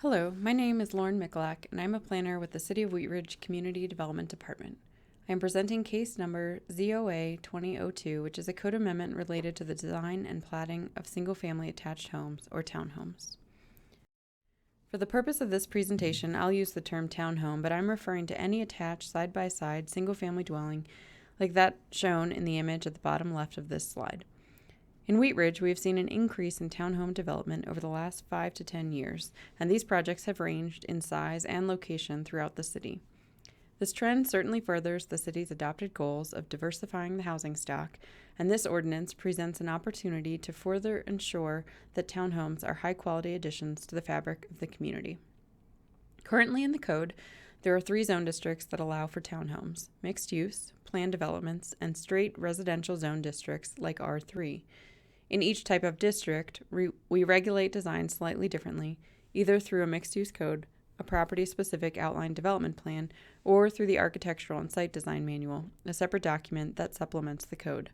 Hello, my name is Lauren Mikulak, and I'm a planner with the City of Wheat Ridge Community Development Department. I am presenting case number ZOA-20-02, which is a code amendment related to the design and platting of single-family attached homes or townhomes. For the purpose of this presentation, I'll use the term townhome, but I'm referring to any attached side-by-side single-family dwelling like that shown in the image at the bottom left of this slide. In Wheat Ridge, we have seen an increase in townhome development over the last 5 to 10 years, and these projects have ranged in size and location throughout the city. This trend certainly furthers the city's adopted goals of diversifying the housing stock, and this ordinance presents an opportunity to further ensure that townhomes are high-quality additions to the fabric of the community. Currently in the code, there are 3 zone districts that allow for townhomes: mixed use, planned developments, and straight residential zone districts like R3. In each type of district, we regulate design slightly differently, either through a mixed-use code, a property-specific outline development plan, or through the Architectural and Site Design Manual, a separate document that supplements the code.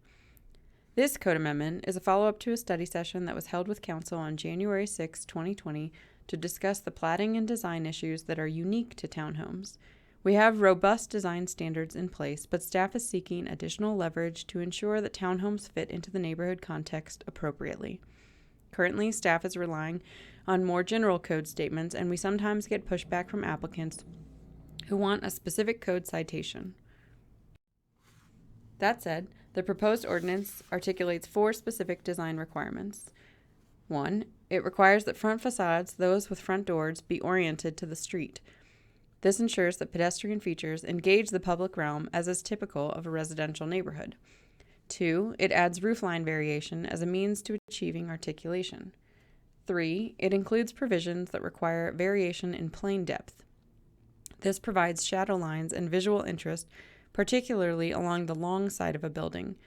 This code amendment is a follow-up to a study session that was held with Council on January 6, 2020, to discuss the platting and design issues that are unique to townhomes. We have robust design standards in place, but staff is seeking additional leverage to ensure that townhomes fit into the neighborhood context appropriately. Currently, staff is relying on more general code statements, and we sometimes get pushback from applicants who want a specific code citation. That said, the proposed ordinance articulates 4 specific design requirements. 1. It requires that front facades, those with front doors, be oriented to the street. This ensures that pedestrian features engage the public realm as is typical of a residential neighborhood. 2. It adds roofline variation as a means to achieving articulation. 3. It includes provisions that require variation in plane depth. This provides shadow lines and visual interest, particularly along the long side of a building.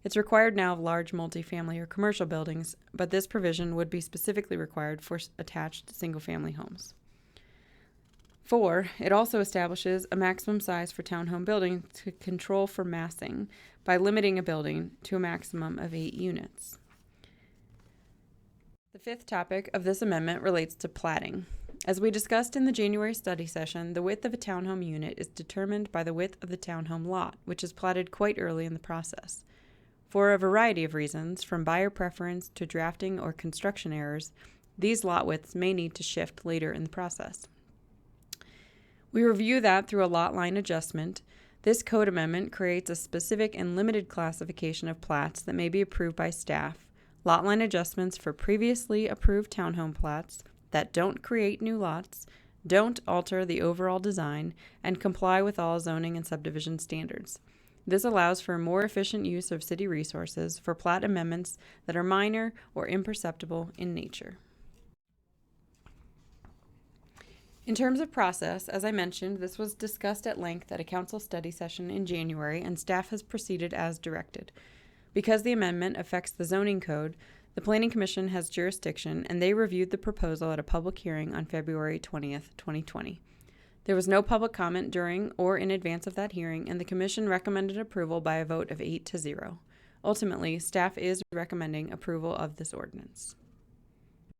It's required now of large multifamily or commercial buildings, but this provision would be specifically required for attached single-family homes. 4. It also establishes a maximum size for townhome buildings to control for massing by limiting a building to a maximum of 8 units. The 5th topic of this amendment relates to platting. As we discussed in the January study session, the width of a townhome unit is determined by the width of the townhome lot, which is platted quite early in the process. For a variety of reasons, from buyer preference to drafting or construction errors, these lot widths may need to shift later in the process. We review that through a lot line adjustment. This code amendment creates a specific and limited classification of plats that may be approved by staff, lot line adjustments for previously approved townhome plats that don't create new lots, don't alter the overall design, and comply with all zoning and subdivision standards. This allows for a more efficient use of city resources for plat amendments that are minor or imperceptible in nature. In terms of process, as I mentioned, this was discussed at length at a council study session in January, and staff has proceeded as directed. Because the amendment affects the zoning code, the Planning Commission has jurisdiction, and they reviewed the proposal at a public hearing on February 20th, 2020. There was no public comment during or in advance of that hearing, and the Commission recommended approval by a vote of 8-0. Ultimately, staff is recommending approval of this ordinance.